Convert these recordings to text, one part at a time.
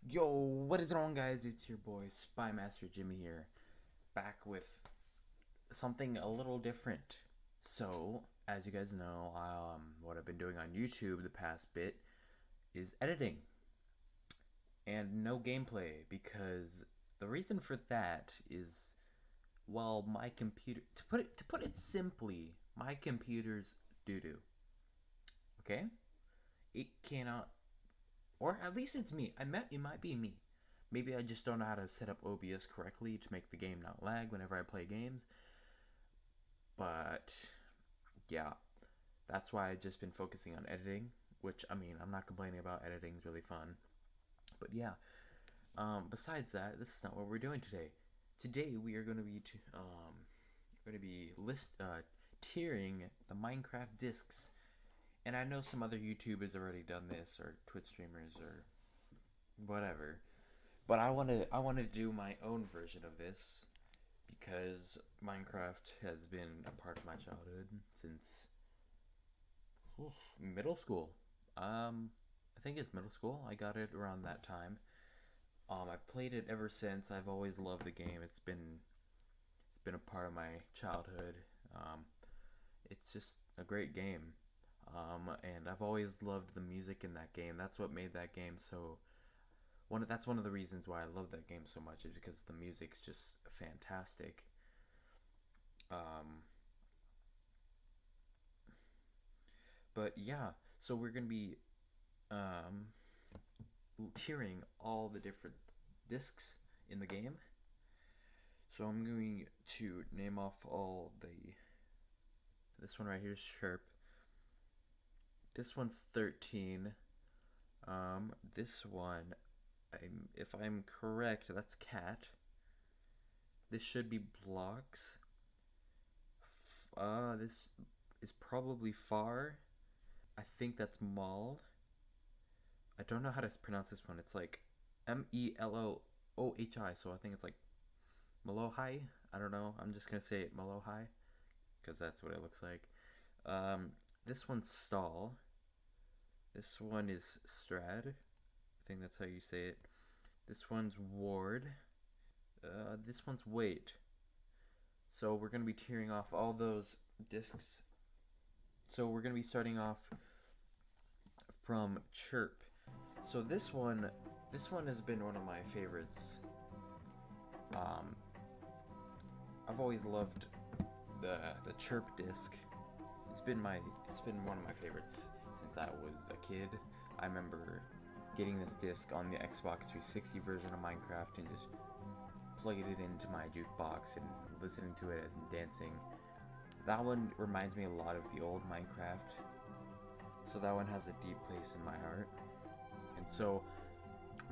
Yo, what is going on, guys? It's your boy Spy Master Jimmy here, back with something a little different. So, as you guys know, what I've been doing on YouTube the past bit is editing and no gameplay, because the reason for that is, well, my computer. To put it simply, my computer's doo doo. Okay, it cannot, or at least it's me. It might be me. Maybe I just don't know how to set up OBS correctly to make the game not lag whenever I play games. But yeah, that's why I've just been focusing on editing. Which, I mean, I'm not complaining about editing; it's really fun. But yeah, besides that, this is not what we're doing today. Today we are going to be tiering the Minecraft discs. And I know some other YouTubers already done this, or Twitch streamers, or whatever. But I want to do my own version of this because Minecraft has been a part of my childhood since middle school. I think it's middle school. I got it around that time. I've played it ever since. I've always loved the game. It's been a part of my childhood. It's just a great game. And I've always loved the music in that game. That's what made that game so that's one of the reasons why I love that game so much, is because the music's just fantastic. Um, but yeah, so we're gonna be um, tiering all the different discs in the game. So I'm going to name off all the. This one right here is Chirp. This one's 13. This one, if I'm correct, that's Cat. This should be Blocks. This is probably Far. I think that's Moll. I don't know how to pronounce this one. It's like Melohi, so I think it's like Melohai. I don't know. I'm just gonna say it Melohai because that's what it looks like. This one's Stall. This one is Strad. I think that's how you say it. This one's Ward. This one's Wait. So we're gonna be tearing off all those discs. So we're gonna be starting off from Chirp. So this one has been one of my favorites. Um, I've always loved the Chirp disc. It's been one of my favorites since I was a kid. I remember getting this disc on the Xbox 360 version of Minecraft and just plugging it into my jukebox and listening to it and dancing. That one reminds me a lot of the old Minecraft, so that one has a deep place in my heart. And so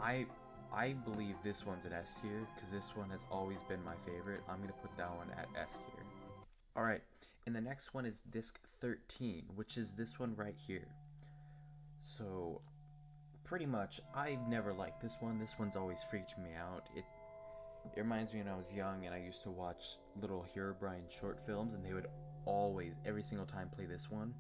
I I believe this one's an S tier because this one has always been my favorite. I'm gonna put that one at S tier. All right, and the next one is disc 13, which is this one right here. So pretty much, I've never liked this one. This one's always freaked me out. It reminds me when I was young and I used to watch little Herobrine short films, and they would always, every single time, play this one.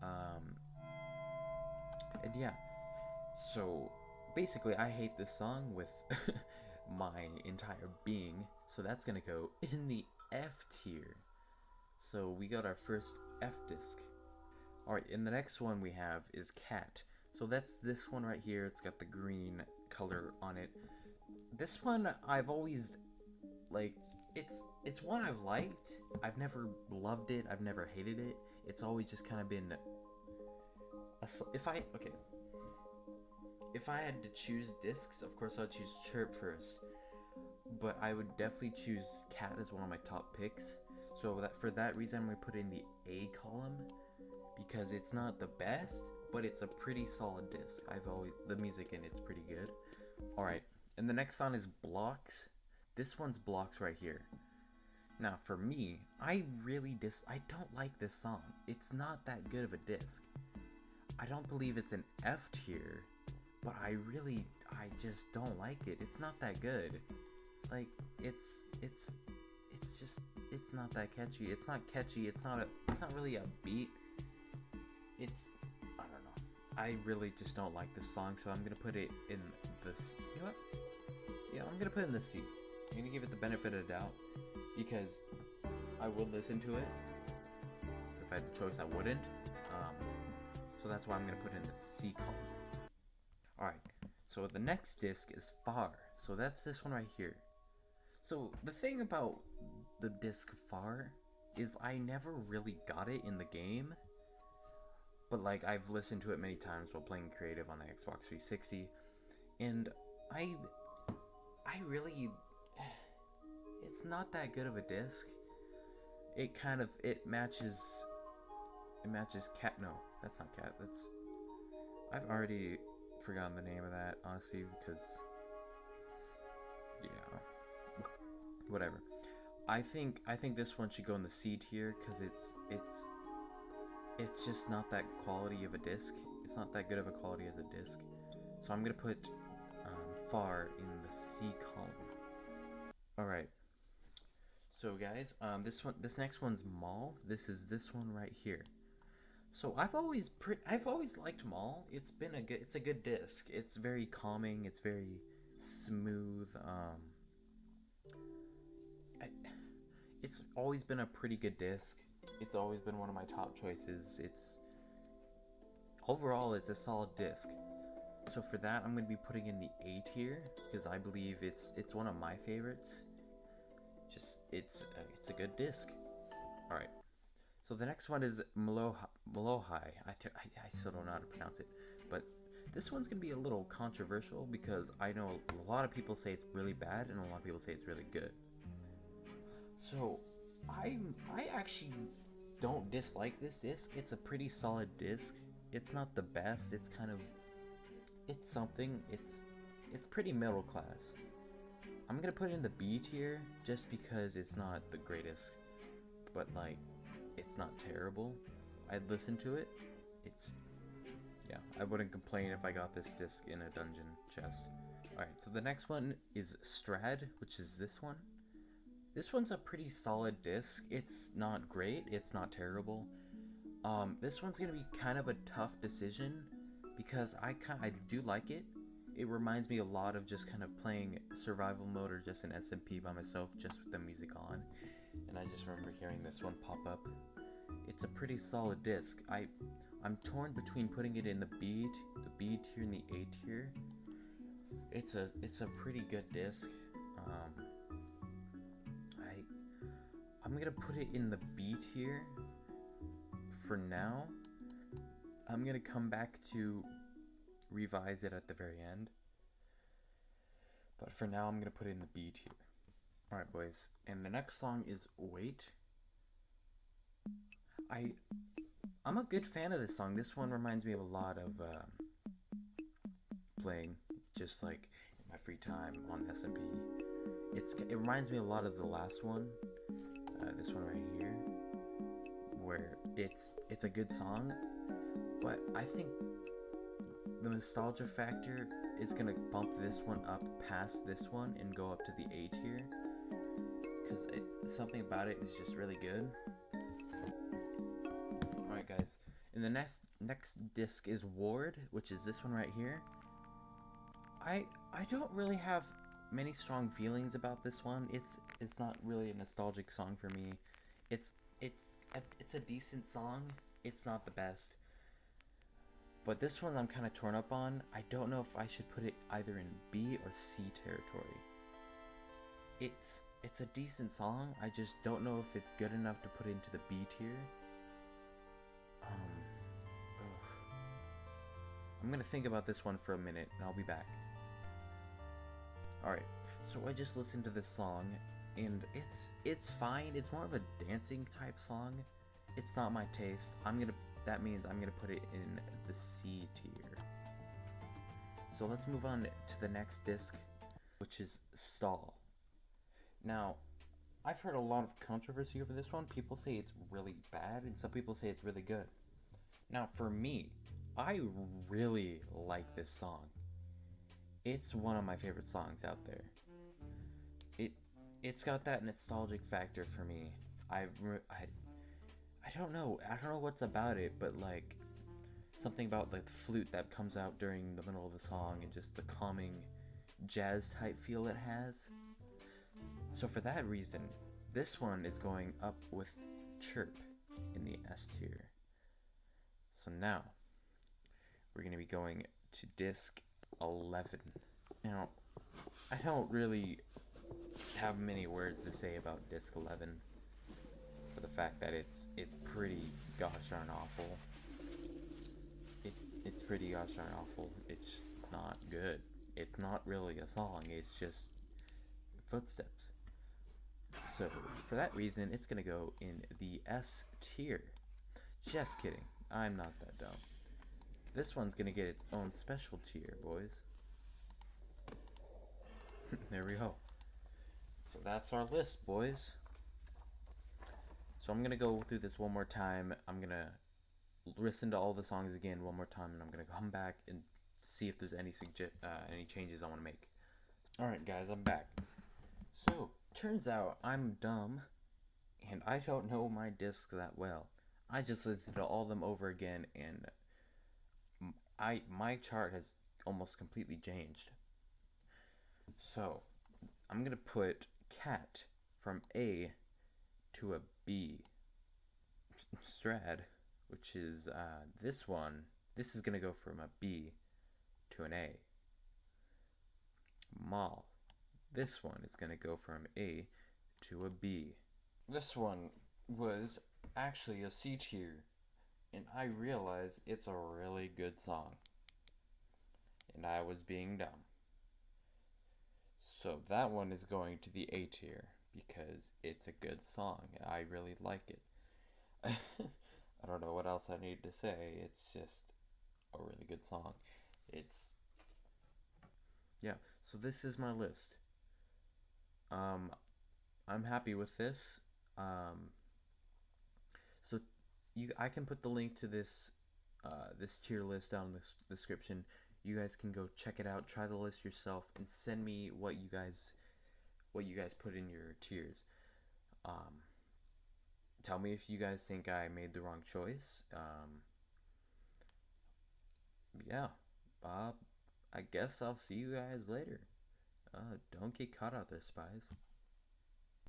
Um, and yeah, so basically, I hate this song with my entire being, so that's gonna go in the F tier. So we got our first F disc. Alright, and the next one we have is Cat. So that's this one right here. It's got the green color on it. This one I've always like it's one I've liked. I've never loved it. I've never hated it. It's always just kind of been if I had to choose discs, of course I'd choose Chirp first. But I would definitely choose Cat as one of my top picks. So that for that reason I'm gonna put it in the A column because it's not the best, but it's a pretty solid disc. The music in it's pretty good. All right, and the next song is Blocks. This one's Blocks right here. Now for me, I don't like this song. It's not that good of a disc. I don't believe it's an F tier, but I just don't like it. It's not that good. Like it's not that catchy. It's not catchy. It's not really a beat. I don't know. I really just don't like this song, so I'm gonna put it in this gonna put it in the C. I'm gonna give it the benefit of the doubt because I would listen to it. If I had the choice, I wouldn't. So that's why I'm gonna put it in the C column. Alright, so the next disc is Far. So that's this one right here. So the thing about the disc Far is I never really got it in the game. But like I've listened to it many times while playing creative on the Xbox 360. And I really, it's not that good of a disc. It matches Cat. No, that's not Cat. I've already forgotten the name of that, honestly, because yeah, whatever. I think this one should go in the C tier because it's just not that quality of a disc. It's not that good of a quality as a disc. So I'm gonna put Far in the C column. All right. So guys, this next one's Moll. This is this one right here. So I've always liked Moll. It's a good disc. It's very calming. It's very smooth. It's always been a pretty good disc. It's always been one of my top choices. Overall, it's a solid disc. So for that, I'm going to be putting in the A tier because I believe it's one of my favorites. It's a good disc. All right. So the next one is Moll. I still don't know how to pronounce it, but this one's gonna be a little controversial because I know a lot of people say it's really bad and a lot of people say it's really good. So I actually don't dislike this disc. It's a pretty solid disc. It's not the best. It's something. It's pretty middle class. I'm gonna put it in the B tier just because it's not the greatest, but like it's not terrible. I'd listen to it. Yeah, I wouldn't complain if I got this disc in a dungeon chest. Alright, so the next one is Strad, which is this one. This one's a pretty solid disc. It's not great, it's not terrible. This one's gonna be kind of a tough decision because I do like it. It reminds me a lot of just kind of playing survival mode or just an SMP by myself just with the music on. And I just remember hearing this one pop up. It's a pretty solid disc. I'm torn between putting it in the B tier and the A tier. It's a pretty good disc. I'm gonna put it in the B tier for now. I'm gonna come back to revise it at the very end. But for now, I'm gonna put it in the B tier. Alright, boys. And the next song is Wait. I'm a good fan of this song. This one reminds me of a lot of playing just like in my free time on SMP. It reminds me a lot of the last one, this one right here, where it's a good song, but I think the nostalgia factor is gonna bump this one up past this one and go up to the A tier because something about it is just really good. Alright guys, and the next disc is Ward, which is this one right here. I don't really have many strong feelings about this one. It's not really a nostalgic song for me. It's a decent song. It's not the best. But this one I'm kind of torn up on. I don't know if I should put it either in B or C territory. It's a decent song. I just don't know if it's good enough to put it into the B tier. I'm gonna think about this one for a minute and I'll be back. Alright, so I just listened to this song and it's fine. It's more of a dancing type song. It's not my taste. That means I'm gonna put it in the C tier. So let's move on to the next disc, which is Stall. Now, I've heard a lot of controversy over this one. People say it's really bad and some people say it's really good. Now for me, I really like this song. It's one of my favorite songs out there. It's got that nostalgic factor for me. I don't know what's about it, but like something about like the flute that comes out during the middle of the song and just the calming jazz type feel it has. So for that reason, this one is going up with Chirp in the S tier. So now we're going to be going to disc 11. Now, I don't really have many words to say about disc 11 for the fact that it's pretty gosh darn awful. It's pretty gosh darn awful. It's not good. It's not really a song, it's just footsteps. So for that reason, it's gonna go in the S tier. Just kidding, I'm not that dumb. This one's gonna get its own special tier, boys. There we go. So that's our list, boys. So I'm gonna go through this one more time. I'm gonna listen to all the songs again one more time, and I'm gonna come back and see if there's any changes I want to make. Alright guys, I'm back. So, turns out I'm dumb, and I don't know my discs that well. I just listened to all of them over again, and my chart has almost completely changed. So, I'm gonna put Cat from A to a B. Strad, which is this one, this is gonna go from a B to an A. Moll, this one is gonna go from A to a B. This one was actually a C tier, and I realize it's a really good song, and I was being dumb. So that one is going to the A tier because it's a good song. I really like it. I don't know what else I need to say. It's just a really good song. Yeah, so this is my list. I'm happy with this. So I can put the link to this this tier list down in the description. You guys can go check it out, try the list yourself, and send me what you guys put in your tiers. Tell me if you guys think I made the wrong choice. Yeah, I guess I'll see you guys later. Don't get caught out there, spies.